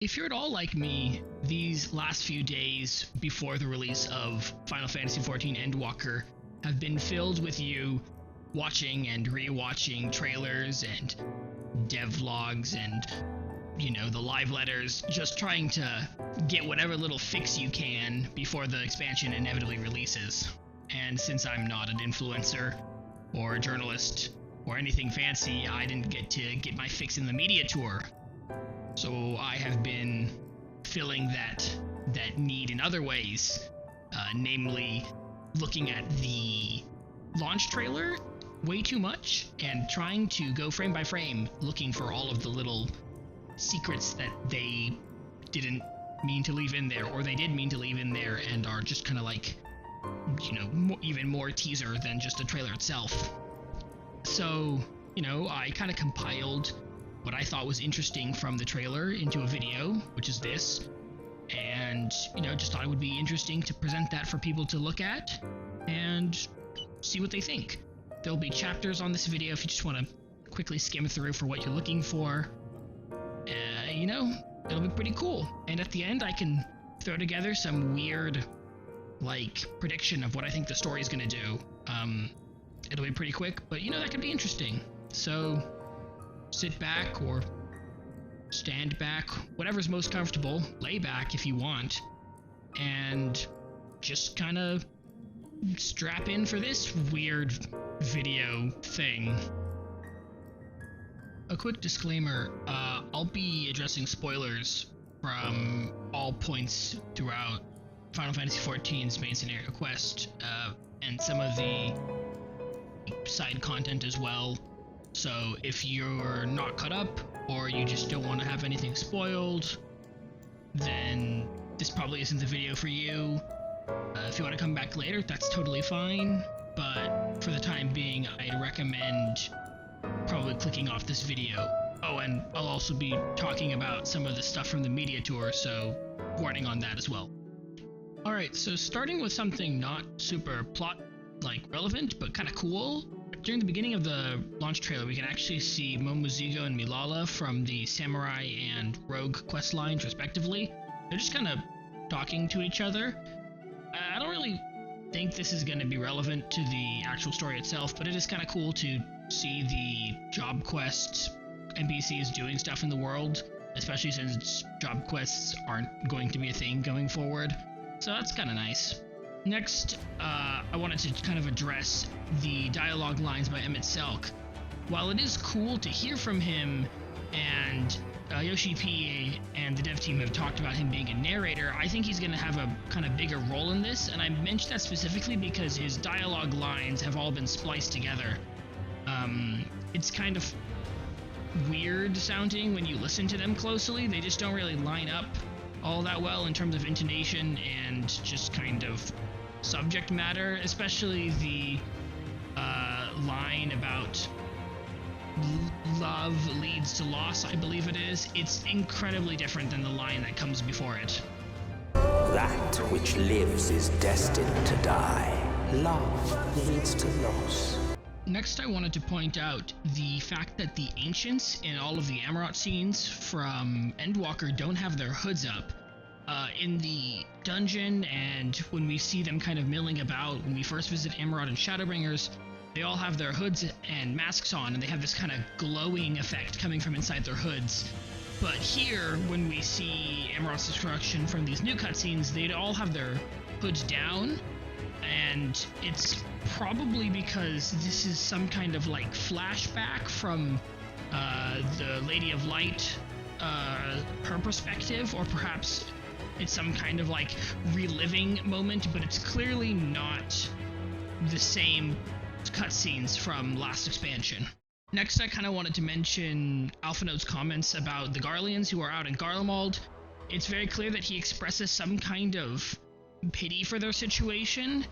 If you're at all like me, these last few days before the release of Final Fantasy XIV Endwalker have been filled with you watching and rewatching trailers and devlogs and, the live letters, just trying to get whatever little fix you can before the expansion inevitably releases. And since I'm not an influencer or a journalist or anything fancy, I didn't get to get my fix in the media tour. So I have been filling that need in other ways, namely looking at the launch trailer way too much and trying to go frame by frame looking for all of the little secrets that they didn't mean to leave in there, or they did mean to leave in there and are just kind of like, even more teaser than just the trailer itself. So, I kind of compiled what I thought was interesting from the trailer into a video, which is this, and just thought it would be interesting to present that for people to look at and see what they think. There'll be chapters on this video if you just want to quickly skim through for what you're looking for. It'll be pretty cool, and at the end I can throw together some weird prediction of what I think the story is going to do. It'll be pretty quick, but that could be interesting. So sit back or stand back, whatever's most comfortable, lay back if you want, and just kind of strap in for this weird video thing. A quick disclaimer, I'll be addressing spoilers from all points throughout Final Fantasy XIV's main scenario quest, and some of the side content as well. So if you're not caught up, or you just don't want to have anything spoiled, then this probably isn't the video for you. If you want to come back later, that's totally fine, but for the time being, I'd recommend probably clicking off this video. Oh, and I'll also be talking about some of the stuff from the media tour, so warning on that as well. Alright, so starting with something not super plot relevant, but kind of cool. During the beginning of the launch trailer, we can actually see Momozigo and Milala from the Samurai and Rogue quest lines, respectively. They're just kind of talking to each other. I don't really think this is going to be relevant to the actual story itself, but it is kind of cool to see the job quests NPCs doing stuff in the world, especially since job quests aren't going to be a thing going forward. So that's kind of nice. Next, I wanted to kind of address the dialogue lines by Emet Selch. While it is cool to hear from him, and Yoshi P and the dev team have talked about him being a narrator, I think he's going to have a kind of bigger role in this, and I mentioned that specifically because his dialogue lines have all been spliced together. It's kind of weird sounding when you listen to them closely. They just don't really line up all that well in terms of intonation and just kind of subject matter, especially the line about love leads to loss, I believe it is. It's incredibly different than the line that comes before it. That which lives is destined to die. Love leads to loss. Next, I wanted to point out the fact that the Ancients in all of the Amarot scenes from Endwalker don't have their hoods up. In the dungeon, and when we see them kind of milling about, when we first visit Amarot and Shadowbringers, they all have their hoods and masks on, and they have this kind of glowing effect coming from inside their hoods. But here, when we see Amarot's destruction from these new cutscenes, they'd all have their hoods down, and it's probably because this is some kind of flashback from the Lady of Light, her perspective, or perhaps it's some kind of reliving moment, but it's clearly not the same cutscenes from last expansion. Next, I kind of wanted to mention Alphinaud's comments about the Garleans who are out in Garlemald. It's very clear that he expresses some kind of pity for their situation,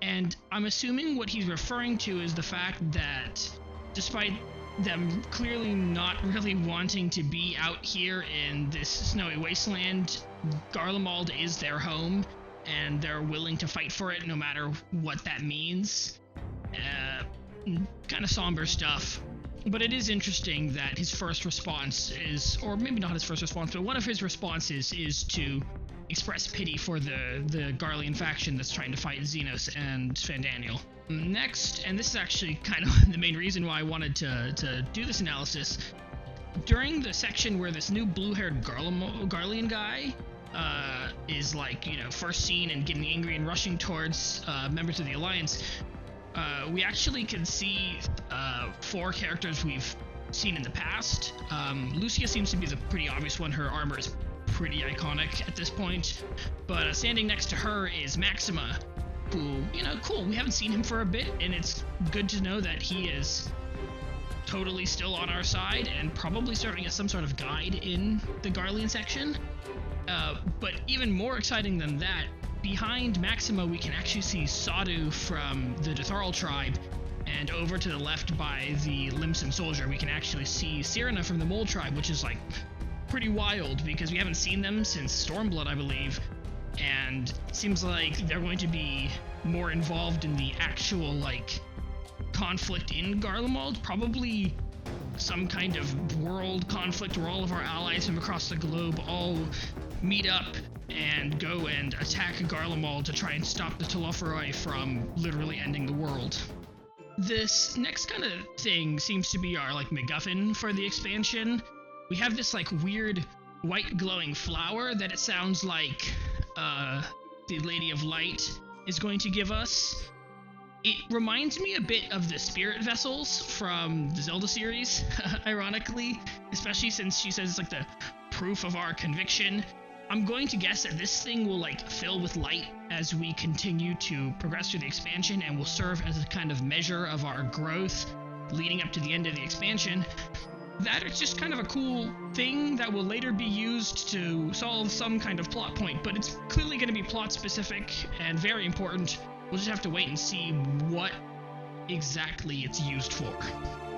and I'm assuming what he's referring to is the fact that despite them clearly not really wanting to be out here in this snowy wasteland, Garlemald is their home, and they're willing to fight for it no matter what that means. Kind of somber stuff. But it is interesting that his first response is, or maybe not his first response, but one of his responses is to express pity for the Garlean faction that's trying to fight Zenos and Fandaniel. Next, and this is actually kind of the main reason why I wanted to do this analysis, during the section where this new blue-haired Garlean guy is like, you know, first seen and getting angry and rushing towards members of the Alliance, we actually can see 4 characters we've seen in the past. Lucia seems to be the pretty obvious one. Her armor is pretty iconic at this point. But standing next to her is Maxima, who, you know, cool, we haven't seen him for a bit, and it's good to know that he is totally still on our side and probably serving as some sort of guide in the Garlean section. But even more exciting than that, behind Maxima we can actually see Sadu from the Detharal tribe, and over to the left by the Limson soldier we can actually see Cyrena from the Mole tribe, which is like pretty wild because we haven't seen them since Stormblood, I believe, and it seems like they're going to be more involved in the actual like conflict in Garlemald, probably some kind of world conflict where all of our allies from across the globe all meet up and go and attack Garlemald to try and stop the Telophoroi from literally ending the world. This next kind of thing seems to be our like MacGuffin for the expansion. We have this like weird white glowing flower that it sounds like the Lady of Light is going to give us. It reminds me a bit of the spirit vessels from the Zelda series, ironically, especially since she says it's like the proof of our conviction. I'm going to guess that this thing will like fill with light as we continue to progress through the expansion and will serve as a kind of measure of our growth leading up to the end of the expansion. That is just kind of a cool thing that will later be used to solve some kind of plot point, but it's clearly going to be plot specific and very important. We'll just have to wait and see what exactly it's used for.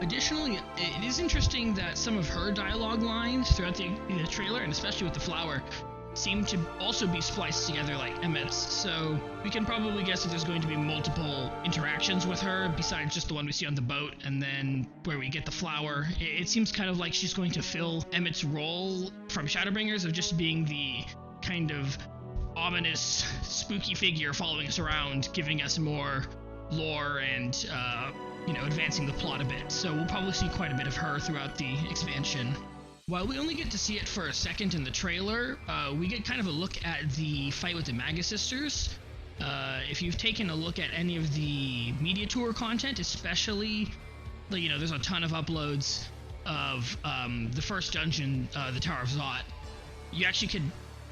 Additionally, it is interesting that some of her dialogue lines throughout the trailer, and especially with the flower, seem to also be spliced together like Emet's, so we can probably guess that there's going to be multiple interactions with her besides just the one we see on the boat and then where we get the flower. It seems kind of like she's going to fill Emet's role from Shadowbringers of just being the kind of ominous, spooky figure following us around, giving us more lore and, advancing the plot a bit. So we'll probably see quite a bit of her throughout the expansion. While we only get to see it for a second in the trailer, we get kind of a look at the fight with the Magus sisters. If you've taken a look at any of the media tour content, especially, there's a ton of uploads of the first dungeon, the Tower of Zot. You actually could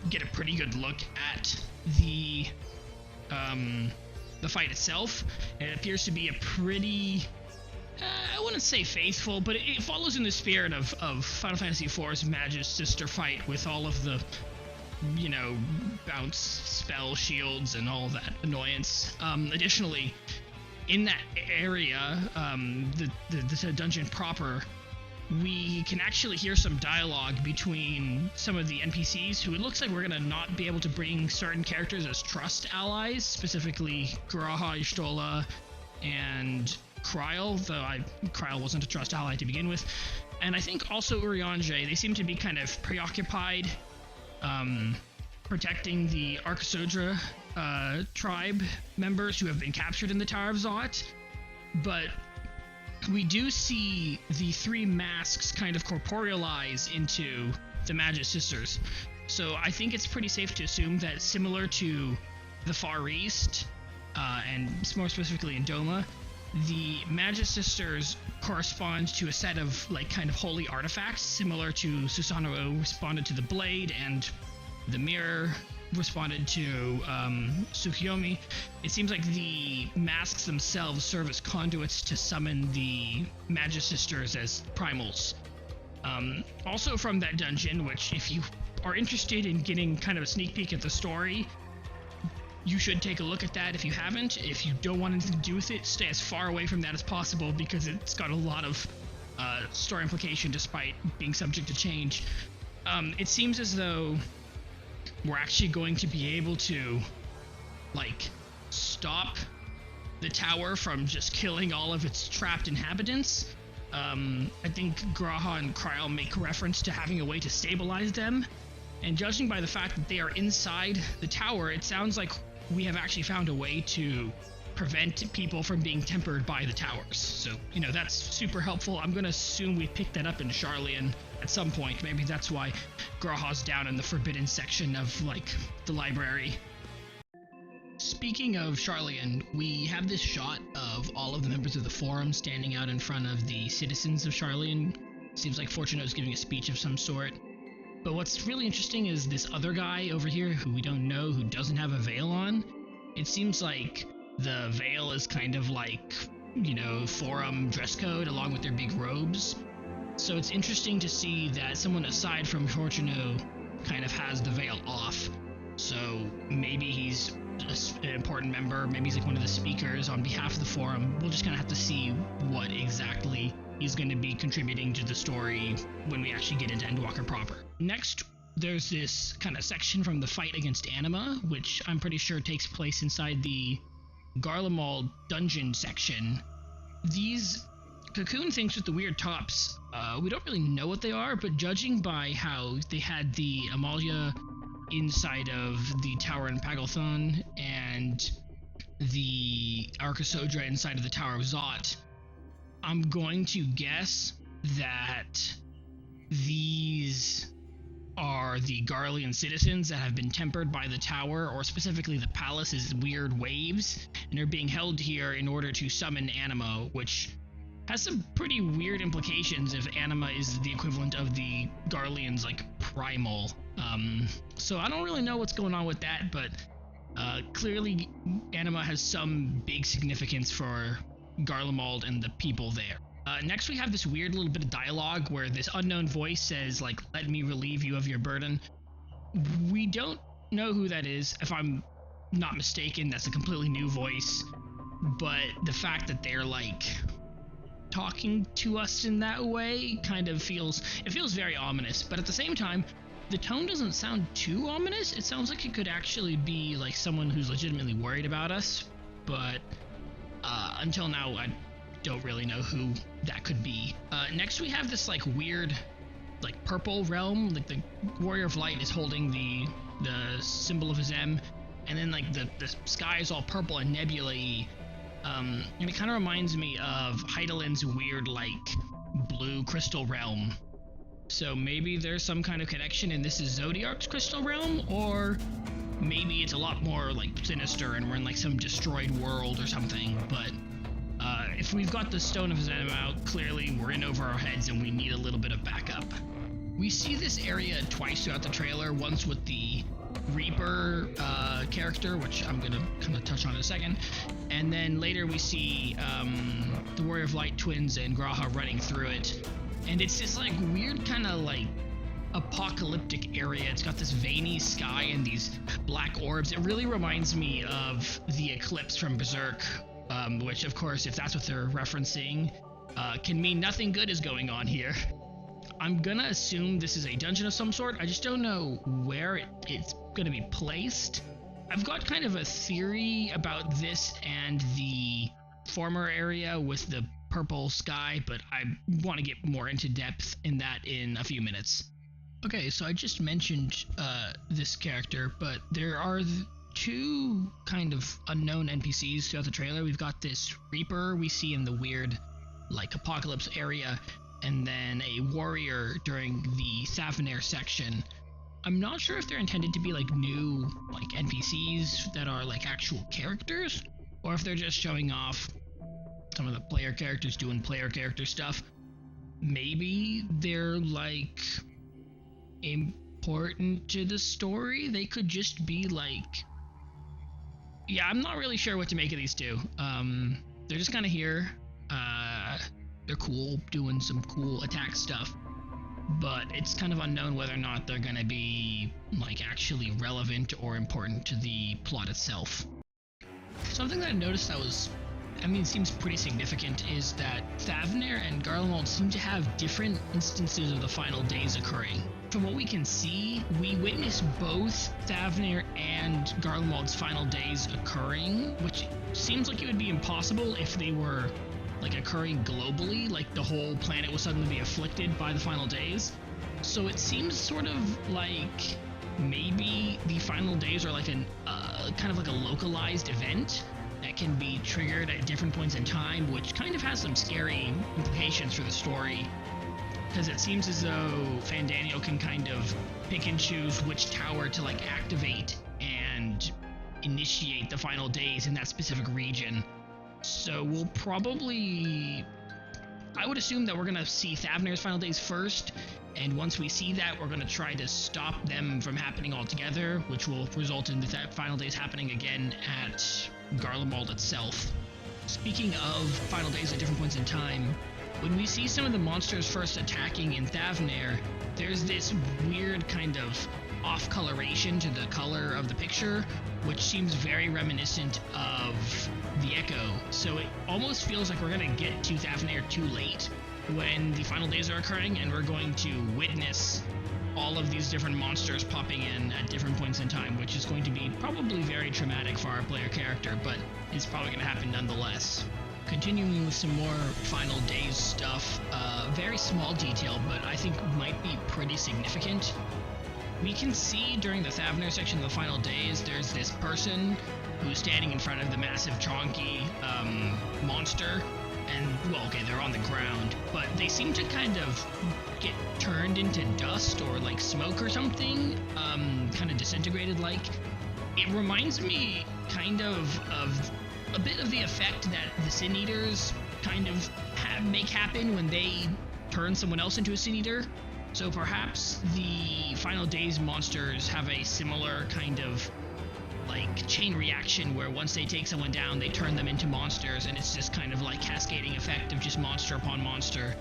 get a pretty good look at the fight itself. It appears to be a pretty, I wouldn't say faithful, but it follows in the spirit of Final Fantasy IV's Magus sister fight with all of the, bounce spell shields and all that annoyance. Additionally, in that area, the dungeon proper, we can actually hear some dialogue between some of the NPCs who it looks like we're going to not be able to bring certain characters as trust allies, specifically Garaha, Y'shtola, and Kryl, though Kryl wasn't a trust ally to begin with. And I think also Urianger, they seem to be kind of preoccupied protecting the Arcasodra tribe members who have been captured in the Tower of Zot. But we do see the 3 masks kind of corporealize into the Magus sisters. So I think it's pretty safe to assume that similar to the Far East, and more specifically in Doma, the Magus sisters correspond to a set of kind of holy artifacts, similar to Susanoo responded to the blade and the mirror responded to Tsukiyomi. It seems like the masks themselves serve as conduits to summon the Magus sisters as primals. Also from that dungeon, which if you are interested in getting kind of a sneak peek at the story, you should take a look at that if you haven't. If you don't want anything to do with it, stay as far away from that as possible because it's got a lot of story implication despite being subject to change. It seems as though we're actually going to be able to, stop the tower from just killing all of its trapped inhabitants. I think Graha and Kryl make reference to having a way to stabilize them, and judging by the fact that they are inside the tower, it sounds like we have actually found a way to prevent people from being tempered by the towers. So, that's super helpful. I'm gonna assume we picked that up in Sharlayan at some point. Maybe that's why Graha's down in the forbidden section of, the library. Speaking of Sharlayan, we have this shot of all of the members of the Forum standing out in front of the citizens of Sharlayan. Seems like Fortunate's giving a speech of some sort. But what's really interesting is this other guy over here who we don't know, who doesn't have a veil on. It seems like the veil is kind of like, Forum dress code along with their big robes. So it's interesting to see that someone aside from Fortunate kind of has the veil off. So maybe he's an important member, maybe he's like one of the speakers on behalf of the Forum. We'll just kind of have to see what exactly he's going to be contributing to the story when we actually get into Endwalker proper. Next, there's this kind of section from the fight against Anima, which I'm pretty sure takes place inside the Garlemald dungeon section. These cocoon things with the weird tops, we don't really know what they are, but judging by how they had the Amalia inside of the tower in Pagalthon and the Arkasodra inside of the Tower of Zot, I'm going to guess that these are the Garlean citizens that have been tempered by the tower, or specifically the palace's weird waves, and are being held here in order to summon Anima, which has some pretty weird implications if Anima is the equivalent of the Garleans, primal. So I don't really know what's going on with that, but clearly Anima has some big significance for Garlemald and the people there. Next we have this weird little bit of dialogue where this unknown voice says, let me relieve you of your burden. We don't know who that is. If I'm not mistaken, that's a completely new voice, but the fact that they're talking to us in that way kind of feels very ominous. But at the same time, the tone doesn't sound too ominous. It sounds like it could actually be someone who's legitimately worried about us, but until now I don't really know who that could be. Next we have this weird purple realm. The Warrior of Light is holding the symbol of his M, and then the sky is all purple and nebulae. And it kind of reminds me of Hydaelyn's weird blue crystal realm. So maybe there's some kind of connection and this is Zodiark's crystal realm, or maybe it's a lot more sinister and we're in some destroyed world or something. But if we've got the Stone of Zenos out, clearly we're in over our heads and we need a little bit of backup. We see this area twice throughout the trailer, once with the Reaper character, which I'm gonna kind of touch on in a second, and then later we see the Warrior of Light twins and Graha running through it, and it's this weird kind of apocalyptic area. It's got this veiny sky and these black orbs. It really reminds me of the eclipse from Berserk, which of course, if that's what they're referencing, can mean nothing good is going on here. I'm gonna assume this is a dungeon of some sort. I just don't know where it's gonna be placed. I've got kind of a theory about this and the former area with the purple sky, but I want to get more into depth in that in a few minutes. Okay, so I just mentioned this character, but there are two kind of unknown NPCs throughout the trailer. We've got this Reaper we see in the weird apocalypse area, and then a warrior during the Thavnair section. I'm not sure if they're intended to be new NPCs that are actual characters, or if they're just showing off some of the player characters doing player character stuff. Maybe they're important to the story. They could just be yeah, I'm not really sure what to make of these two. They're just kind of here. They're cool, doing some cool attack stuff, but it's kind of unknown whether or not they're gonna be actually relevant or important to the plot itself. Something that I noticed seems pretty significant is that Thavnair and Garlemald seem to have different instances of the final days occurring. From what we can see, we witness both Thavnair and Garlemald's final days occurring, which seems like it would be impossible if they were like occurring globally, like the whole planet will suddenly be afflicted by the final days. So it seems sort of like maybe the final days are like an kind of like a localized event that can be triggered at different points in time, which kind of has some scary implications for the story, because it seems as though Fandaniel can kind of pick and choose which tower to like activate and initiate the final days in that specific region. So we'll probably, I would assume that we're gonna see Thavnair's final days first, and once we see that, we're gonna try to stop them from happening altogether, which will result in the final days happening again at Garlemald itself. Speaking of final days at different points in time, when we see some of the monsters first attacking in Thavnair, there's this weird kind of off-coloration to the color of the picture, which seems very reminiscent of the Echo. So it almost feels like we're gonna get to Thavnair too late when the final days are occurring, and we're going to witness all of these different monsters popping in at different points in time, which is going to be probably very traumatic for our player character, but it's probably going to happen nonetheless. Continuing with some more final days stuff, very small detail, but I think might be pretty significant. We can see during the Thavnair section of the final days, there's this person who's standing in front of the massive chonky monster, and, well, okay, they're on the ground, but they seem to kind of get turned into dust or, like, smoke or something, kind of disintegrated like. It reminds me kind of a bit of the effect that the Sin Eaters kind of make happen when they turn someone else into a Sin Eater. So perhaps the Final Days monsters have a similar kind of like chain reaction where once they take someone down, they turn them into monsters, and it's just kind of like cascading effect of just monster upon monster.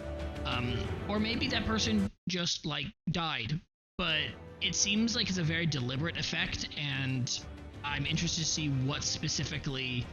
Or maybe that person just like died, but it seems like it's a very deliberate effect, and I'm interested to see what specifically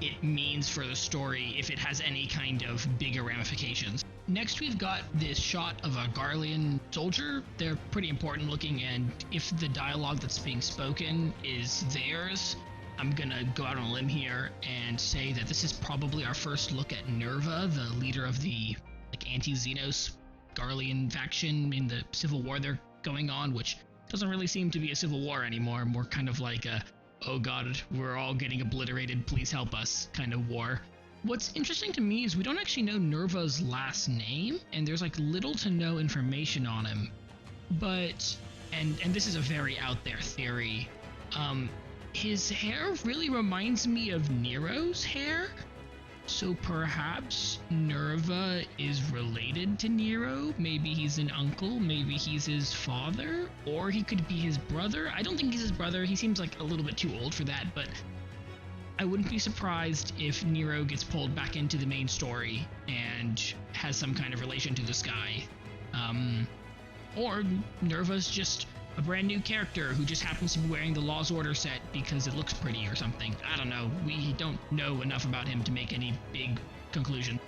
it means for the story, if it has any kind of bigger ramifications. Next, we've got this shot of a Garlean soldier. They're pretty important looking, and if the dialogue that's being spoken is theirs, I'm gonna go out on a limb here and say that this is probably our first look at Nerva, the leader of the like anti-Zenos Garlean faction in the civil war they're going on, which doesn't really seem to be a civil war anymore, more kind of like a, oh god, we're all getting obliterated, please help us kind of war. What's interesting to me is we don't actually know Nerva's last name, and there's like little to no information on him. But, and this is a very out there theory, his hair really reminds me of Nero's hair. So perhaps Nerva is related to Nero. Maybe he's an uncle, maybe he's his father, or he could be his brother. I don't think he's his brother, he seems like a little bit too old for that, but I wouldn't be surprised if Nero gets pulled back into the main story and has some kind of relation to this guy. Or Nerva's just a brand new character who just happens to be wearing the Law's Order set because it looks pretty or something. I don't know. We don't know enough about him to make any big conclusion.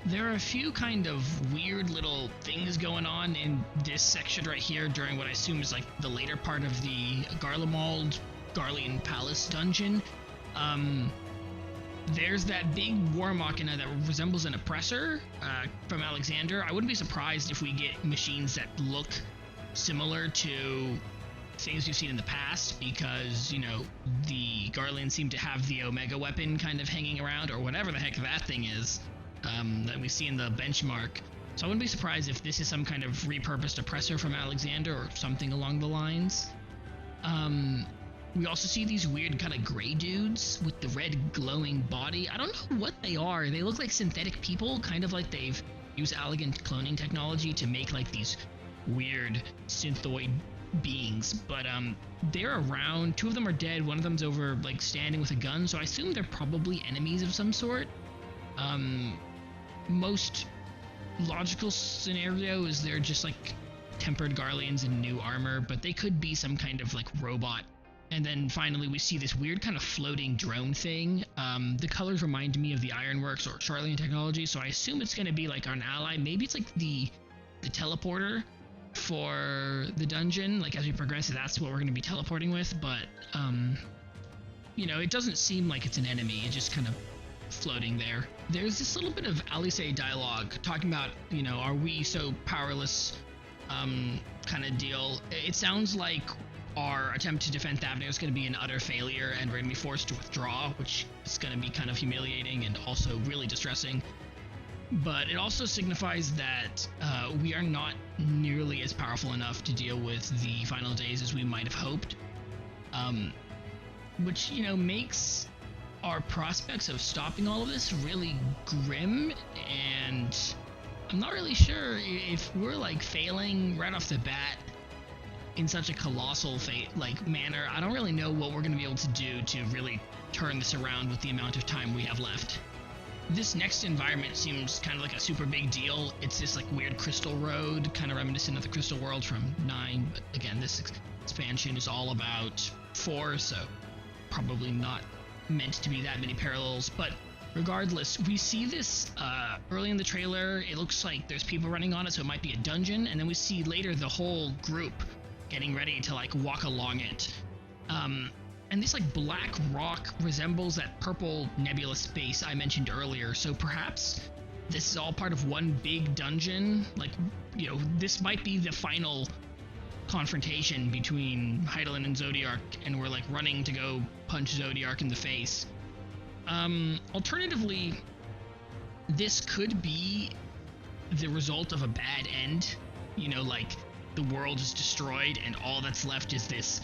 There are a few kind of weird little things going on in this section right here during what I assume is like the later part of the Garlemald Garlean Palace Dungeon. There's that big war machina that resembles an oppressor from Alexander. I wouldn't be surprised if we get machines that look similar to things we've seen in the past, because, you know, the Garleans seem to have the Omega weapon kind of hanging around, or whatever the heck that thing is, that we see in the benchmark. So I wouldn't be surprised if this is some kind of repurposed oppressor from Alexander or something along the lines. We also see these weird kind of gray dudes with the red glowing body. I don't know what they are. They look like synthetic people, kind of like they've used elegant cloning technology to make like these weird synthoid beings, but they're around. Two of them are dead, one of them's over like standing with a gun, so I assume they're probably enemies of some sort. Most logical scenario is they're just like tempered Garleans in new armor, but they could be some kind of like robot. And then finally we see this weird kind of floating drone thing. The colors remind me of the Ironworks or Sharlayan technology, so I assume it's going to be like an ally. Maybe it's like the teleporter for the dungeon. Like as we progress, that's what we're going to be teleporting with, but you know, it doesn't seem like it's an enemy. It just kind of floating there. There's this little bit of Alice dialogue talking about, are we so powerless kind of deal. It sounds like our attempt to defend Thavnair is going to be an utter failure, and we're going to be forced to withdraw, which is going to be kind of humiliating and also really distressing. But it also signifies that we are not nearly as powerful enough to deal with the final days as we might have hoped, which, makes our prospects of stopping all of this really grim, and I'm not really sure if we're failing right off the bat in such a colossal manner. I don't really know what we're going to be able to do to really turn this around with the amount of time we have left. This next environment seems kind of like a super big deal. It's this weird crystal road, kind of reminiscent of the Crystal World from 9, but again, this expansion is all about 4, so probably not meant to be that many parallels. But regardless, we see this early in the trailer. It looks like there's people running on it, so it might be a dungeon, and then we see later the whole group getting ready to walk along it. And this black rock resembles that purple nebulous space I mentioned earlier, so perhaps this is all part of one big dungeon. This might be the final confrontation between Hydaelyn and Zodiark, and we're running to go punch Zodiark in the face. Alternatively, this could be the result of a bad end. The world is destroyed and all that's left is this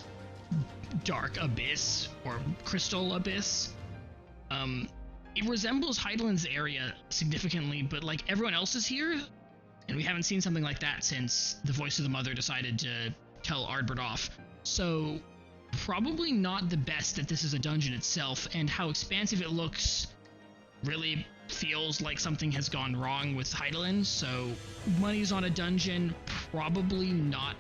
dark abyss or crystal abyss. It resembles Hydaelyn's area significantly, but everyone else is here, and we haven't seen something like that since the Voice of the Mother decided to tell Ardbert off. So probably not the best that this is a dungeon itself, and how expansive it looks really feels like something has gone wrong with Hydaelyn. So money's on a dungeon, probably not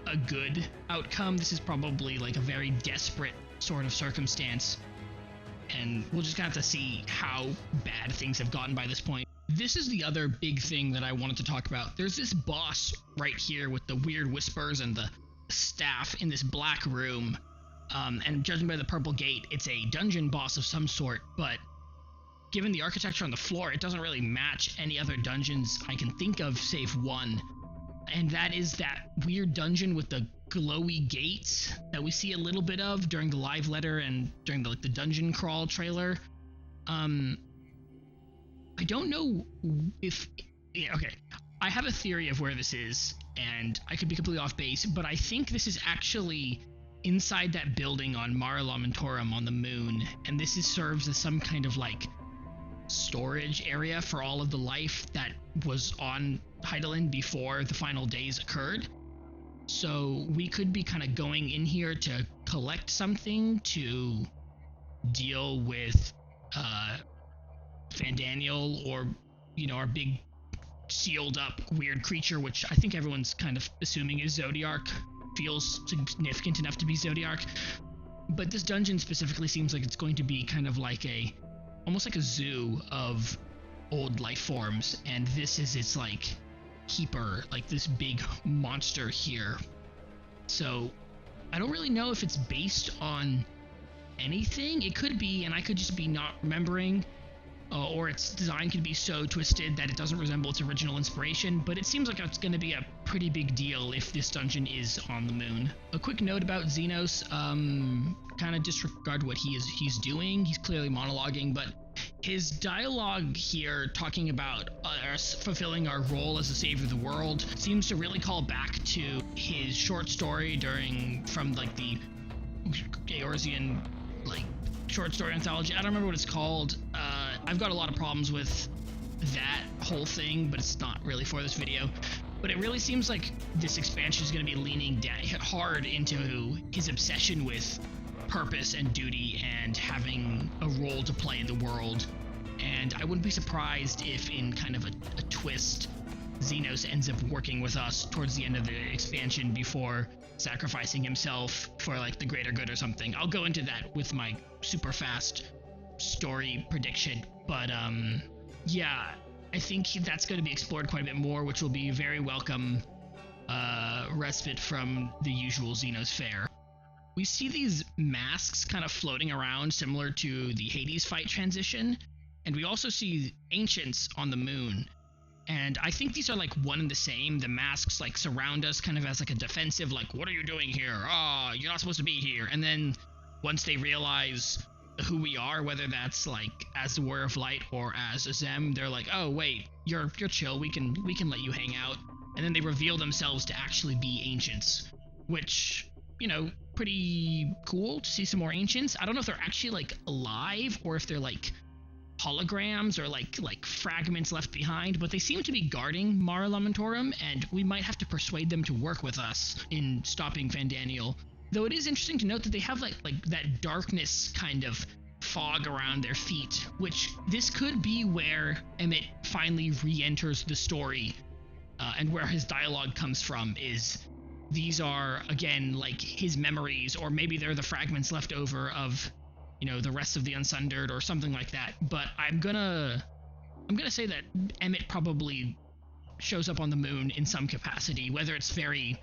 a good outcome. This is probably a very desperate sort of circumstance, and we'll just have to see how bad things have gotten by this point. This is the other big thing that I wanted to talk about. There's this boss right here with the weird whispers and the staff in this black room, and judging by the purple gate, it's a dungeon boss of some sort, but given the architecture on the floor, it doesn't really match any other dungeons I can think of save one, and that is that weird dungeon with the glowy gates that we see a little bit of during the live letter and during the dungeon crawl trailer. I don't know if... okay, I have a theory of where this is, and I could be completely off base, but I think this is actually inside that building on Mare Lamentorum on the moon, and this serves as some kind of storage area for all of the life that was on Hydaelyn before the final days occurred. So we could be kind of going in here to collect something to deal with Fandaniel, or our big sealed up weird creature, which I think everyone's kind of assuming is Zodiark. Feels significant enough to be Zodiark. But this dungeon specifically seems like it's going to be kind of almost like a zoo of old life forms, and this is its keeper, this big monster here. So I don't really know if it's based on anything. It could be, and I could just be not remembering, or its design could be so twisted that it doesn't resemble its original inspiration, but it seems like it's going to be a pretty big deal if this dungeon is on the moon. A quick note about Zenos, kind of disregard what he's doing. He's clearly monologuing, but his dialogue here talking about us fulfilling our role as a savior of the world seems to really call back to his short story from the Eorzean short story anthology. I don't remember what it's called. I've got a lot of problems with that whole thing, but it's not really for this video. But it really seems like this expansion is going to be leaning hard into his obsession with purpose and duty and having a role to play in the world. And I wouldn't be surprised if, in kind of a twist, Zenos ends up working with us towards the end of the expansion before sacrificing himself for the greater good or something. I'll go into that with my super fast story prediction, but yeah, I think that's going to be explored quite a bit more, which will be very welcome respite from the usual Zenos fare. We see these masks kind of floating around, similar to the Hades fight transition, and we also see ancients on the moon. And I think these are like one and the same. The masks like surround us kind of as like a defensive, like, what are you doing here? Oh, you're not supposed to be here. And then once they realize who we are, whether that's like as the Warrior of Light or as Zem, they're like, oh wait, you're chill, we can let you hang out. And then they reveal themselves to actually be ancients, which, you know, pretty cool to see some more ancients. I don't know if they're actually like alive or if they're like holograms or like fragments left behind, but they seem to be guarding Mara Lamentorum, and we might have to persuade them to work with us in stopping Fandaniel. Though it is interesting to note that they have like that darkness kind of fog around their feet, which this could be where Emet finally re-enters the story, and where his dialogue comes from. Is these are again like his memories, or maybe they're the fragments left over of, you know, the rest of the Unsundered or something like that. But I'm gonna say that Emet probably shows up on the moon in some capacity, whether it's very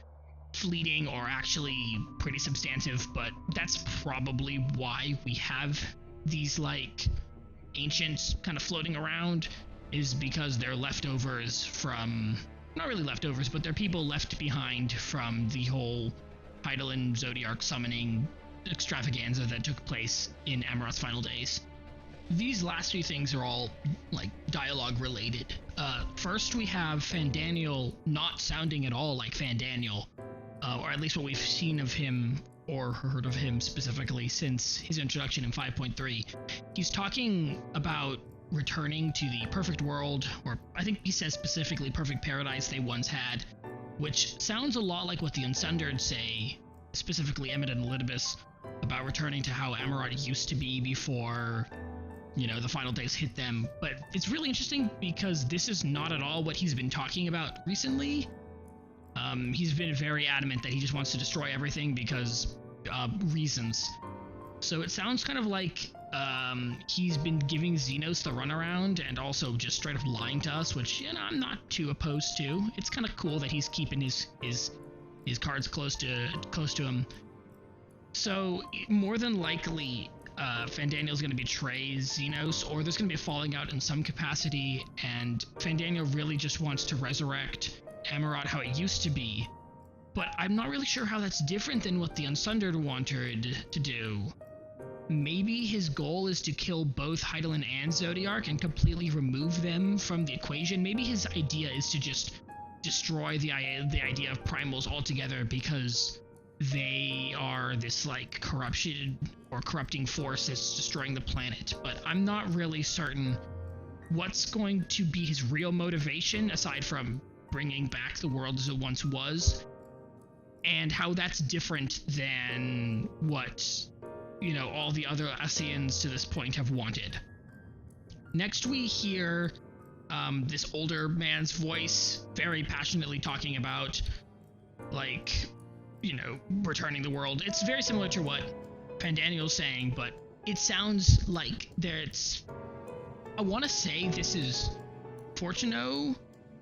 fleeting or actually pretty substantive. But that's probably why we have these like ancients kind of floating around, is because they're leftovers from, not really leftovers, but they're people left behind from the whole Hydaelyn Zodiark summoning extravaganza that took place in Amaroth's final days. These last few things are all like dialogue related. First we have Fandaniel not sounding at all like Fandaniel, or at least what we've seen of him or heard of him specifically since his introduction in 5.3. He's talking about returning to the perfect world, or I think he says specifically perfect paradise they once had, which sounds a lot like what the Unsundered say, specifically Emet and Elidibus, about returning to how Amaroth used to be before, you know, the final days hit them. But it's really interesting because this is not at all what he's been talking about recently. He's been very adamant that he just wants to destroy everything because reasons. So it sounds kind of like he's been giving Zenos the runaround and also just straight up lying to us, which, you know, I'm not too opposed to. It's kind of cool that he's keeping his cards close to him. So more than likely, Fandaniel's going to betray Zenos, or there's going to be a falling out in some capacity, and Fandaniel really just wants to resurrect Amaroth how it used to be. But I'm not really sure how that's different than what the Unsundered wanted to do. Maybe his goal is to kill both Hydaelyn and Zodiark and completely remove them from the equation. Maybe his idea is to just destroy the idea of primals altogether, because they are this like corruption or corrupting force that's destroying the planet. But I'm not really certain what's going to be his real motivation, aside from bringing back the world as it once was, and how that's different than what, you know, all the other Ascians to this point have wanted. Next we hear this older man's voice very passionately talking about, like, you know, returning the world. It's very similar to what Fandaniel's saying, but it sounds like there's, I want to say this is Fortuno,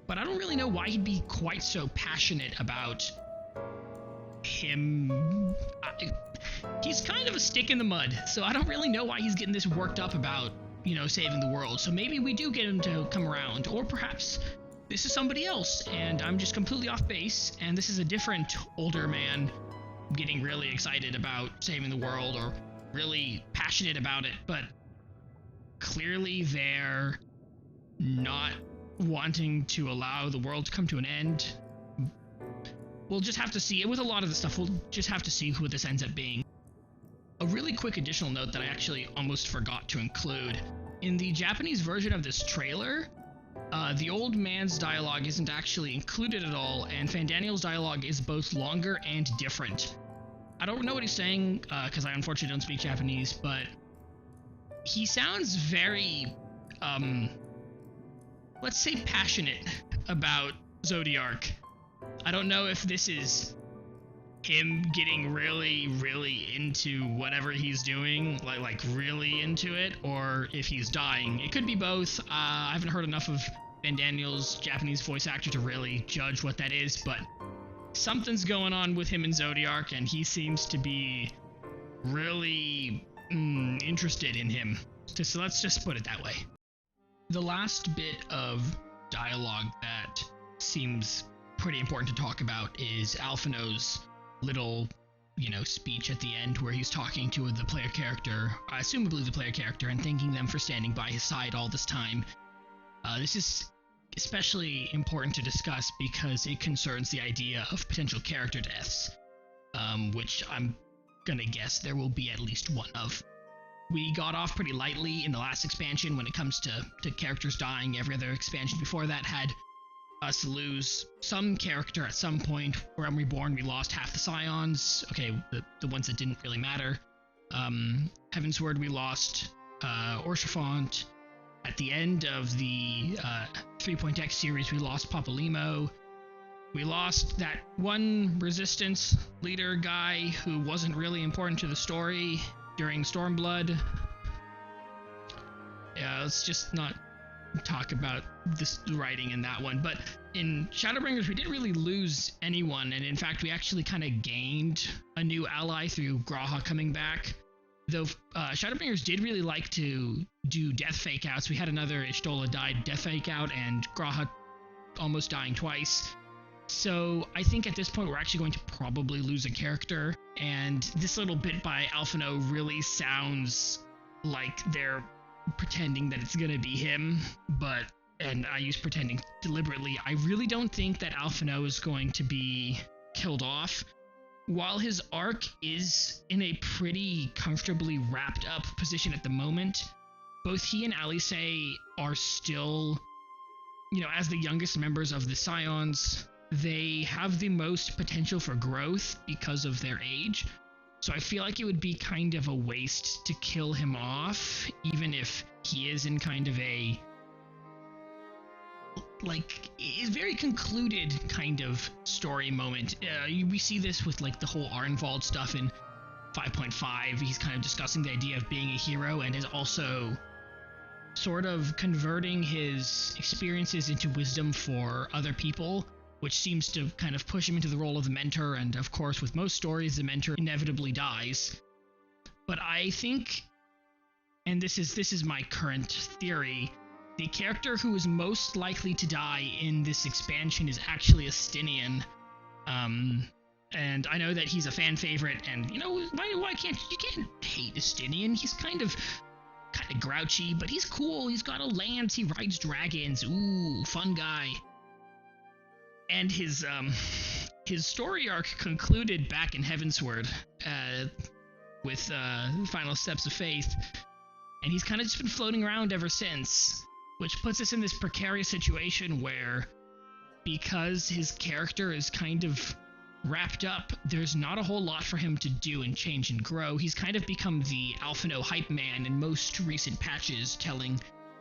but I don't really know why he'd be quite so passionate about him. He's kind of a stick in the mud, so I don't really know why he's getting this worked up about, you know, saving the world. So maybe we do get him to come around, or perhaps this is somebody else and I'm just completely off base, and this is a different older man getting really excited about saving the world, or really passionate about it. But clearly they're not wanting to allow the world to come to an end. We'll just have to see. With a lot of the stuff, we'll just have to see who this ends up being. A really quick additional note that I actually almost forgot to include. In the Japanese version of this trailer, the old man's dialogue isn't actually included at all, and Fandaniel's dialogue is both longer and different. I don't know what he's saying, because I unfortunately don't speak Japanese, but he sounds very, let's say passionate about Zodiark. I don't know if this is him getting really, really into whatever he's doing, like really into it, or if he's dying. It could be both. I haven't heard enough of Fandaniel's Japanese voice actor to really judge what that is, but something's going on with him and Zodiark, and he seems to be really interested in him. So let's just put it that way. the last bit of dialogue that seems pretty important to talk about is Alphinaud's little, speech at the end where he's talking to the player character, assumably the player character, and thanking them for standing by his side all this time. This is especially important to discuss because it concerns the idea of potential character deaths, which I'm gonna guess there will be at least one of. We got off pretty lightly in the last expansion when it comes to characters dying. Every other expansion before that had us lose some character at some point. Realm Reborn, we lost half the Scions. Okay, the ones that didn't really matter. Heavensward, we lost Orchifont. At the end of the 3.x series, we lost Papalymo. We lost that one Resistance leader guy who wasn't really important to the story during Stormblood. Yeah, let's just not talk about this writing in that one. But in Shadowbringers, we didn't really lose anyone, and in fact, we actually kind of gained a new ally through G'raha coming back. Though Shadowbringers did really like to do death fake outs. We had another Y'shtola died death fake out, and G'raha almost dying twice. So I think at this point we're actually going to probably lose a character, and this little bit by Alphinaud really sounds like they're pretending that it's gonna be him, and I use pretending deliberately. I really don't think that Alphinaud is going to be killed off. While his arc is in a pretty comfortably wrapped up position at the moment, both he and Alice are still, as the youngest members of the Scions, they have the most potential for growth because of their age. So I feel like it would be kind of a waste to kill him off, even if he is in kind of a is very concluded kind of story moment. We see this with the whole Arnvald stuff in 5.5. He's kind of discussing the idea of being a hero and is also sort of converting his experiences into wisdom for other people, which seems to kind of push him into the role of the mentor. And of course, with most stories, the mentor inevitably dies. But I think, and this is my current theory, the character who is most likely to die in this expansion is actually Estinian. And I know that he's a fan favorite, and why can't you hate Estinian? He's kind of grouchy, but he's cool. He's got a lance. He rides dragons. Ooh, fun guy. And his story arc concluded back in Heavensward with Final Steps of Faith, and he's kind of just been floating around ever since, which puts us in this precarious situation where, because his character is kind of wrapped up, there's not a whole lot for him to do and change and grow. He's kind of become the Alphinaud hype man in most recent patches, telling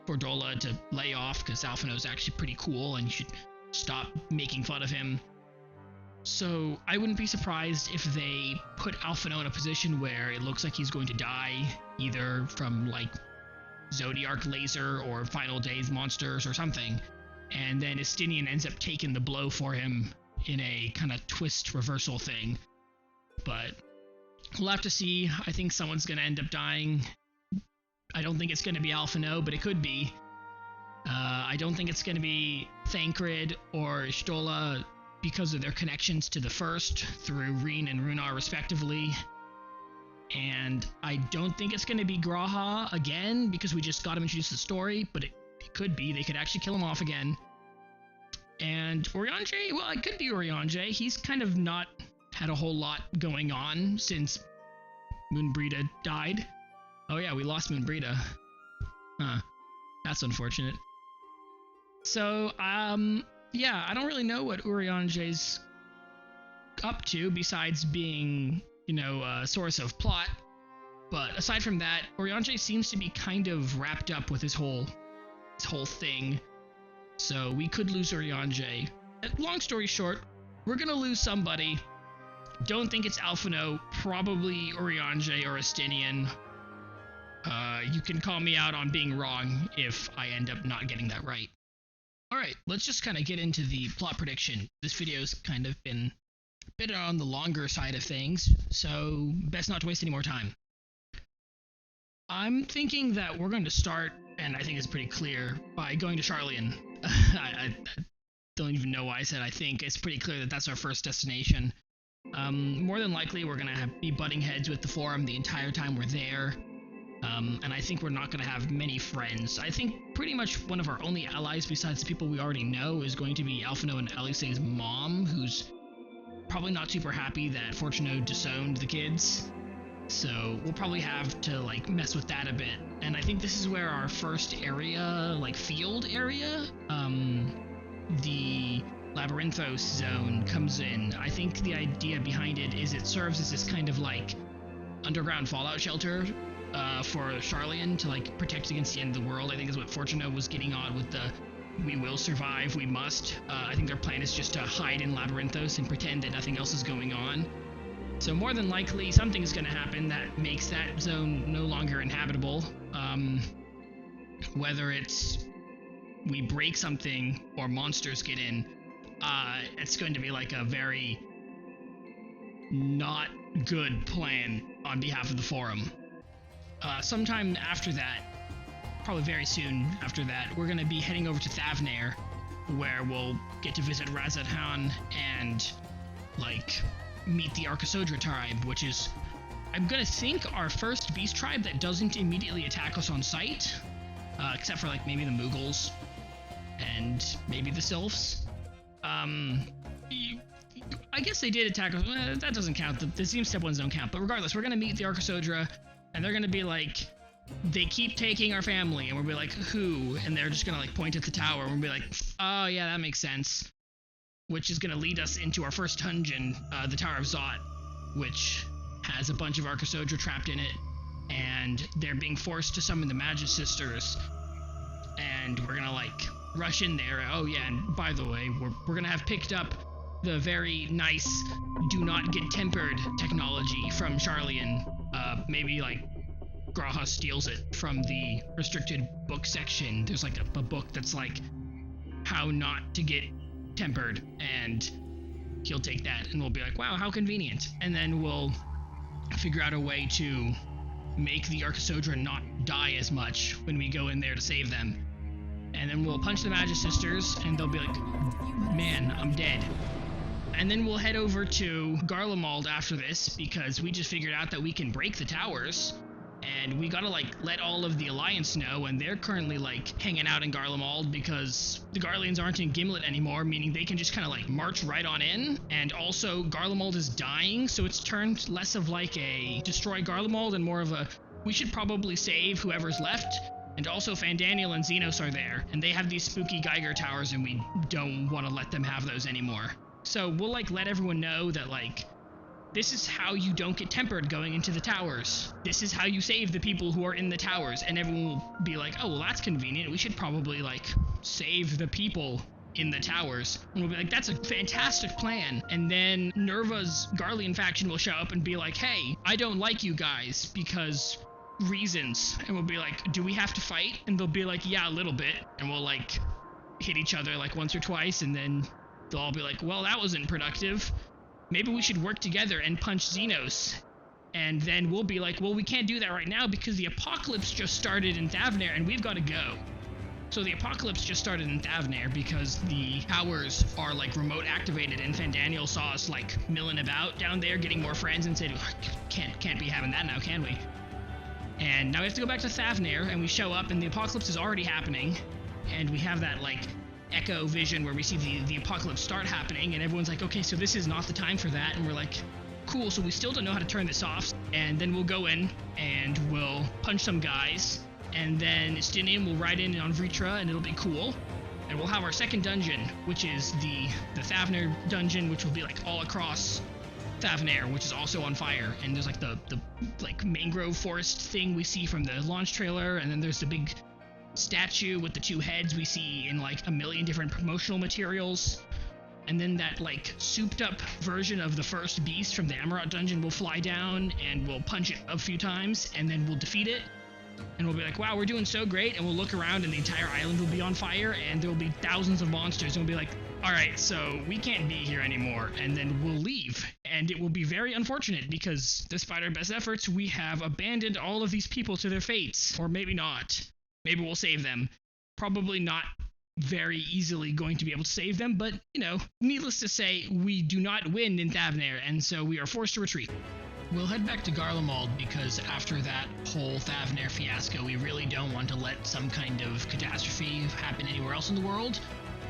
Gordola to lay off because Alphinaud's actually pretty cool and you should stop making fun of him. So I wouldn't be surprised if they put Alphinaud in a position where it looks like he's going to die, either from Zodiark laser or Final Days monsters or something, and then Estinian ends up taking the blow for him in a kind of twist reversal thing. But we'll have to see. I think someone's going to end up dying. I don't think it's going to be Alphinaud, but it could be. I don't think it's going to be Thancred or Y'shtola because of their connections to the First through Reen and Runar respectively. And I don't think it's going to be G'raha again because we just got him introduced to the story, but it could be. They could actually kill him off again. And Urianger, well, it could be Urianger. He's kind of not had a whole lot going on since Moonbrita died. Oh yeah, we lost Moonbrita. Huh. That's unfortunate. So, yeah, I don't really know what Urianger's up to besides being, a source of plot. But aside from that, Urianger seems to be kind of wrapped up with his whole thing. So we could lose Urianger. Long story short, we're gonna lose somebody. Don't think it's Alphinaud, probably Urianger or Estinian. You can call me out on being wrong if I end up not getting that right. Alright, let's just kind of get into the plot prediction. This video's kind of been a bit on the longer side of things, so best not to waste any more time. I'm thinking that we're going to start and I think it's pretty clear by going to Sharlayan. I don't even know why I said I think. It's pretty clear that that's our first destination. More than likely, we're going to be butting heads with the Forum the entire time we're there. And I think we're not going to have many friends. I think pretty much one of our only allies besides the people we already know is going to be Alphinaud and Alice's mom, who's probably not super happy that Fortunaud disowned the kids. So we'll probably have to, like, mess with that a bit. And I think this is where our first area, like, field area, the Labyrinthos zone comes in. I think the idea behind it is it serves as this kind of, like, underground fallout shelter for Sharlayan to, like, protect against the end of the world. I think is what Fortunaud was getting on with the "we will survive, we must." I think their plan is just to hide in Labyrinthos and pretend that nothing else is going on. So more than likely, something is going to happen that makes that zone no longer inhabitable. Whether it's we break something or monsters get in, it's going to be like a very not good plan on behalf of the Forum. Sometime after that, probably very soon after that, we're going to be heading over to Thavnair, where we'll get to visit Razadhan and, like, meet the Arcosodra tribe, which is, I'm gonna think, our first beast tribe that doesn't immediately attack us on sight, except for, like, maybe the Mughals and maybe the Sylphs. I guess they did attack us. That doesn't count. The Zeem Step ones don't count. But regardless, we're gonna meet the Arcosodra, and they're gonna be like, they keep taking our family, and we'll be like, who? And they're just gonna, like, point at the tower, and we'll be like, oh yeah, that makes sense. Which is going to lead us into our first dungeon, the Tower of Zot, which has a bunch of Arcosodra trapped in it, and they're being forced to summon the Magus Sisters, and we're going to, like, rush in there. Oh yeah, and by the way, we're going to have picked up the very nice do not get tempered technology from Sharlayan. Maybe, like, Graha steals it from the restricted book section. There's, like, a book that's, like, how not to get tempered, and he'll take that and we'll be like, wow, how convenient. And then we'll figure out a way to make the Arcosodra not die as much when we go in there to save them. And then we'll punch the Magus Sisters and they'll be like, man, I'm dead. And then we'll head over to Garlemald after this, because we just figured out that we can break the towers. And we gotta, like, let all of the Alliance know, and they're currently, like, hanging out in Garlemald because the Garleans aren't in Gimlet anymore, meaning they can just kind of, like, march right on in. And also, Garlemald is dying, so it's turned less of, like, a destroy Garlemald and more of a we should probably save whoever's left. And also, Fandaniel and Zenos are there, and they have these spooky Geiger towers, and we don't want to let them have those anymore. So we'll, like, let everyone know that, like, this is how you don't get tempered going into the towers. This is how you save the people who are in the towers. And everyone will be like, oh, well, that's convenient. We should probably, like, save the people in the towers. And we'll be like, that's a fantastic plan. And then Nerva's Garlean faction will show up and be like, hey, I don't like you guys because reasons. And we'll be like, do we have to fight? And they'll be like, yeah, a little bit. And we'll, like, hit each other, like, once or twice. And then they'll all be like, well, that wasn't productive. Maybe we should work together and punch Zenos. And then we'll be like, well, we can't do that right now because the apocalypse just started in Thavnair and we've got to go. So the apocalypse just started in Thavnair because the towers are, like, remote activated, and Fandaniel saw us, like, milling about down there getting more friends and said, can't be having that now, can we? And now we have to go back to Thavnair, and we show up and the apocalypse is already happening, and we have that, like, echo vision where we see the apocalypse start happening, and everyone's like, okay, so this is not the time for that. And we're like, cool, so we still don't know how to turn this off. And then we'll go in and we'll punch some guys, and then Stinian will ride in on Vritra, and it'll be cool. And we'll have our second dungeon, which is the Thavnair dungeon, which will be, like, all across Thavnair, which is also on fire. And there's, like, the like, mangrove forest thing we see from the launch trailer, and then there's the big statue with the two heads we see in, like, a million different promotional materials. And then that, like, souped up version of the first beast from the Amarat dungeon will fly down, and we'll punch it a few times, and then we'll defeat it. And we'll be like, wow, we're doing so great. And we'll look around and the entire island will be on fire, and there will be thousands of monsters. And we'll be like, all right, so we can't be here anymore. And then we'll leave. And it will be very unfortunate because despite our best efforts, we have abandoned all of these people to their fates. Or maybe not. maybe we'll save them. Probably not very easily going to be able to save them, but, needless to say, we do not win in Thavnair, and so we are forced to retreat. We'll head back to Garlemald because after that whole Thavnair fiasco, we really don't want to let some kind of catastrophe happen anywhere else in the world.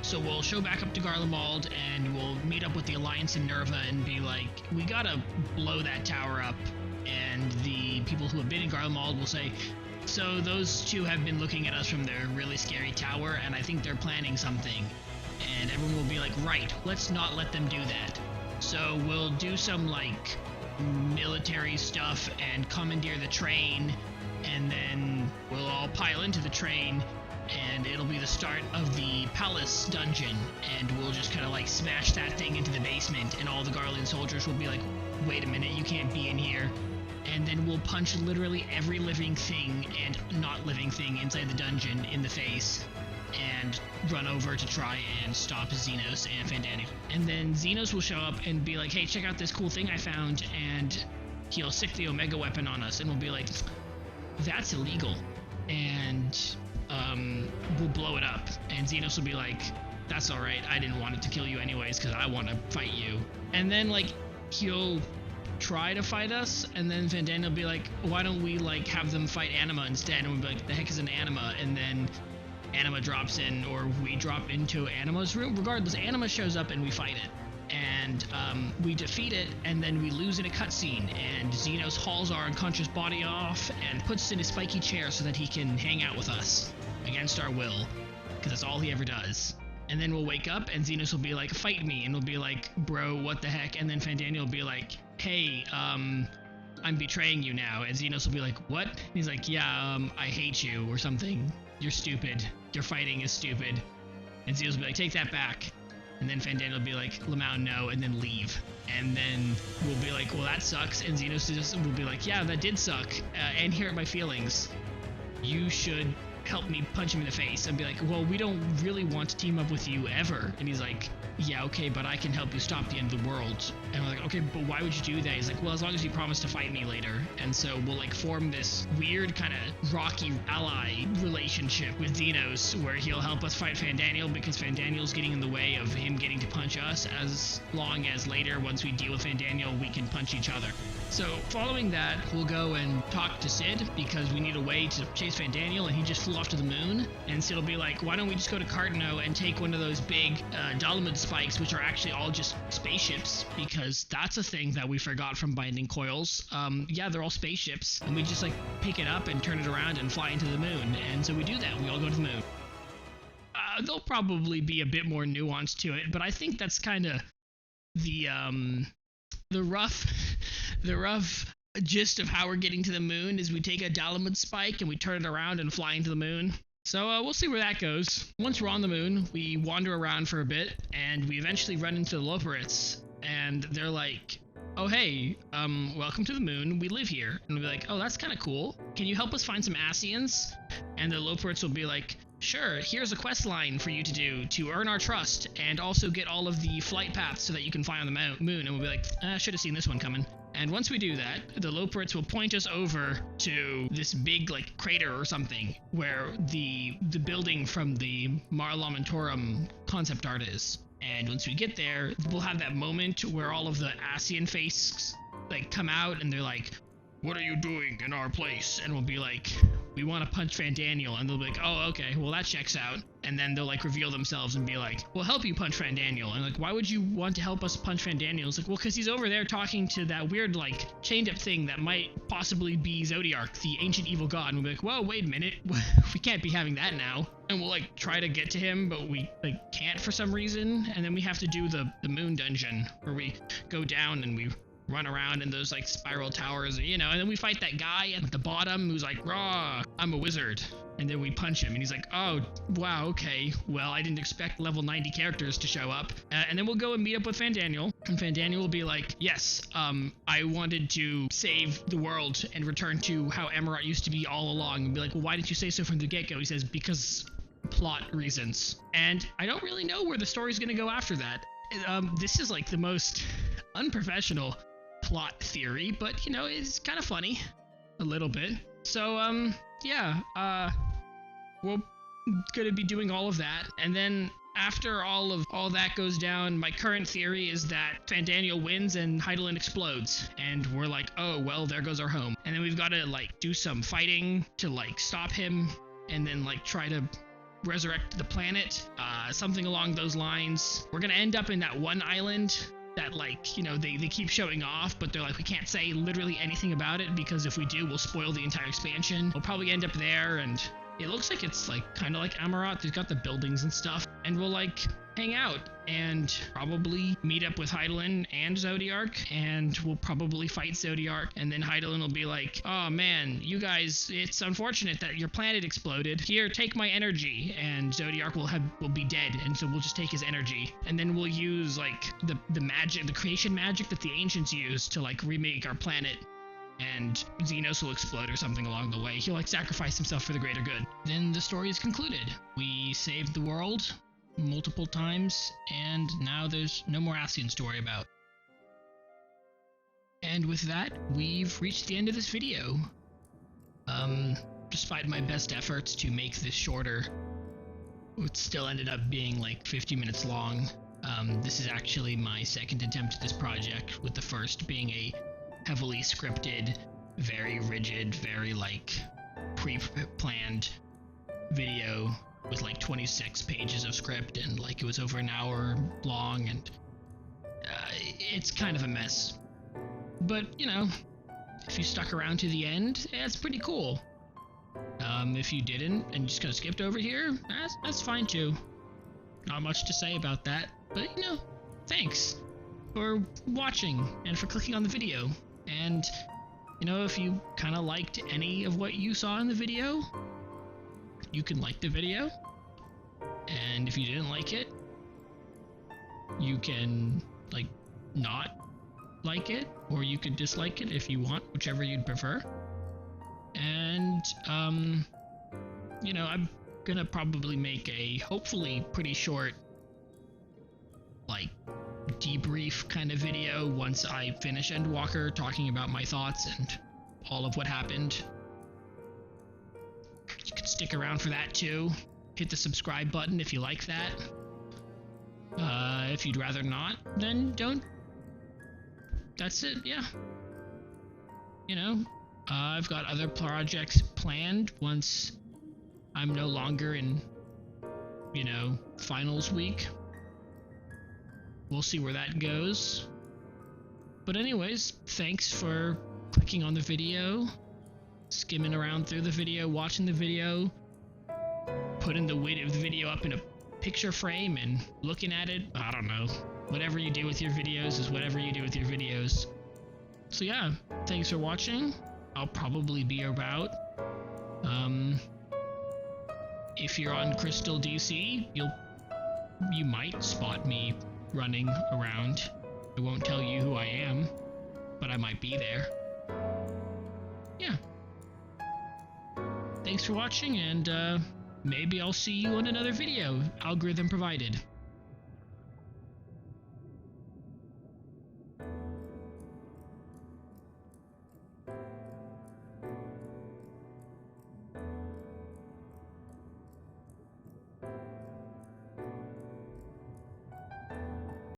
So we'll show back up to Garlemald and we'll meet up with the Alliance in Nerva and be like, we gotta blow that tower up. And the people who have been in Garlemald will say, so those two have been looking at us from their really scary tower, and I think they're planning something. And everyone will be like, right, let's not let them do that. So we'll do some, military stuff and commandeer the train, and then we'll all pile into the train, and it'll be the start of the Palace Dungeon, and we'll just kind of, smash that thing into the basement, and all the Garlean soldiers will be like, wait a minute, you can't be in here. And then we'll punch literally every living thing and not living thing inside the dungeon in the face and run over to try and stop Zenos and Hydaelyn. And then Zenos will show up and be like, hey, check out this cool thing I found, and he'll sick the Omega weapon on us, and we'll be like, that's illegal. And we'll blow it up. And Zenos will be like, that's alright, I didn't want it to kill you anyways because I want to fight you. And then, he'll try to fight us, and then Hydaelyn will be like, why don't we have them fight Anima instead? And we'll be like, the heck is an Anima? And then Anima drops in, or we drop into Anima's room. Regardless, Anima shows up and we fight it. And we defeat it, and then we lose in a cutscene, and Zenos hauls our unconscious body off and puts us in a spiky chair so that he can hang out with us against our will, because that's all he ever does. And then we'll wake up, and Zenos will be like, fight me, and we'll be like, bro, what the heck? And then Hydaelyn will be like, hey, I'm betraying you now. And Zenos will be like, what? And he's like, yeah, I hate you, or something. You're stupid. Your fighting is stupid. And Zenos will be like, take that back. And then Hydaelyn will be like, Lamau, no, and then leave. And then we'll be like, well, that sucks. And Zenos will be like, yeah, that did suck. And here are my feelings. You should help me punch him in the face. And be like, well, we don't really want to team up with you ever. And he's like, yeah, okay, but I can help you stop the end of the world. And we're like, okay, but why would you do that? He's like, well, as long as you promise to fight me later. And so we'll form this weird kind of rocky ally relationship with Zenos, where he'll help us fight Hydaelyn because Hydaelyn's getting in the way of him getting to punch us, as long as later, once we deal with Hydaelyn, we can punch each other. So following that, we'll go and talk to Sid because we need a way to chase Hydaelyn, and he just flew off to the moon. And Sid will be like, why don't we just go to Cardano and take one of those big Garlemald spikes, which are actually all just spaceships, because that's a thing that we forgot from Binding Coils. Yeah, they're all spaceships, and we just pick it up and turn it around and fly into the moon. And so we do that. We all go to the moon. There'll probably be a bit more nuance to it, but I think that's kind of the rough gist of how we're getting to the moon is we take a Garlemald spike and we turn it around and fly into the moon. So we'll see where that goes. Once we're on the moon, we wander around for a bit, and we eventually run into the Loporits, and they're like, oh hey, welcome to the moon, we live here. And we'll be like, oh, that's kind of cool. Can you help us find some Ascians? And the Loporits will be like, sure, here's a quest line for you to do to earn our trust and also get all of the flight paths so that you can fly on the moon. And we'll be like, I should have seen this one coming. And once we do that, the Loporits will point us over to this big, crater or something where the building from the Mar Lamentorum concept art is. And once we get there, we'll have that moment where all of the Ascian faces, come out and they're like, what are you doing in our place? And we'll be like, we want to punch Hydaelyn. And they'll be like, oh, okay, well, that checks out. And then they'll reveal themselves and be like, we'll help you punch Hydaelyn. And why would you want to help us punch Hydaelyn? It's well, because he's over there talking to that weird, chained up thing that might possibly be Zodiark, the ancient evil god. And we'll be like, whoa, wait a minute, we can't be having that now. And we'll try to get to him, but we can't for some reason. And then we have to do the moon dungeon where we go down and we run around in those spiral towers, and then we fight that guy at the bottom who's like, raw, I'm a wizard. And then we punch him and he's like, oh, wow, okay, well, I didn't expect level 90 characters to show up. And then we'll go and meet up with Hydaelyn, and Hydaelyn will be like, yes, I wanted to save the world and return to how Emerald used to be all along. And be like, well, why didn't you say so from the get-go? He says, because plot reasons. And I don't really know where the story's gonna go after that. This is the most unprofessional plot theory, but it's kind of funny a little bit. So yeah, we're gonna be doing all of that, and then after all that goes down, my current theory is that Fandaniel wins and Hydaelyn explodes, and we're like, oh well, there goes our home. And then we've got to like do some fighting to like stop him, and then like try to resurrect the planet, something along those lines. We're gonna end up in that one island that, like, you know, they keep showing off, but they're like, we can't say literally anything about it, because if we do, we'll spoil the entire expansion. We'll probably end up there, and it looks like it's like kind of like Amarat. They've got the buildings and stuff, and we'll like hang out and probably meet up with Hydaelyn and Zodiark, and we'll probably fight Zodiark, and then Hydaelyn will be like, oh man, you guys, it's unfortunate that your planet exploded. Here, take my energy. And Zodiark will be dead, and so we'll just take his energy, and then we'll use like the magic, the creation magic that the ancients use to like remake our planet. And Zenos will explode or something along the way. He'll like sacrifice himself for the greater good. Then the story is concluded. We saved the world multiple times, and now there's no more Ascians to worry about. And with that, we've reached the end of this video. Despite my best efforts to make this shorter, it still ended up being like 50 minutes long. This is actually my second attempt at this project, with the first being a heavily scripted, very rigid, very like pre-planned video with like 26 pages of script, and like it was over an hour long, and it's kind of a mess. But, you know, if you stuck around to the end, it's pretty cool. If you didn't and just kind of skipped over here, that's fine too. Not much to say about that, but you know, thanks for watching and for clicking on the video. And, you know, if you kind of liked any of what you saw in the video, you can like the video. And if you didn't like it, you can, like, not like it, or you could dislike it if you want, whichever you'd prefer. And, you know, I'm gonna probably make a hopefully pretty short, like, debrief kind of video once I finish Endwalker, talking about my thoughts and all of what happened. You can stick around for that too. Hit the subscribe button if you like that. If you'd rather not, then don't. That's it, yeah. You know, I've got other projects planned once I'm no longer in, you know, finals week. We'll see where that goes. But anyways, thanks for clicking on the video, skimming around through the video, watching the video, putting the video up in a picture frame and looking at it. I don't know. Whatever you do with your videos is whatever you do with your videos. So yeah, thanks for watching. I'll probably be about. If you're on Crystal DC, you might spot me running around. I won't tell you who I am, but I might be there. Yeah. Thanks for watching, and maybe I'll see you in another video, algorithm provided.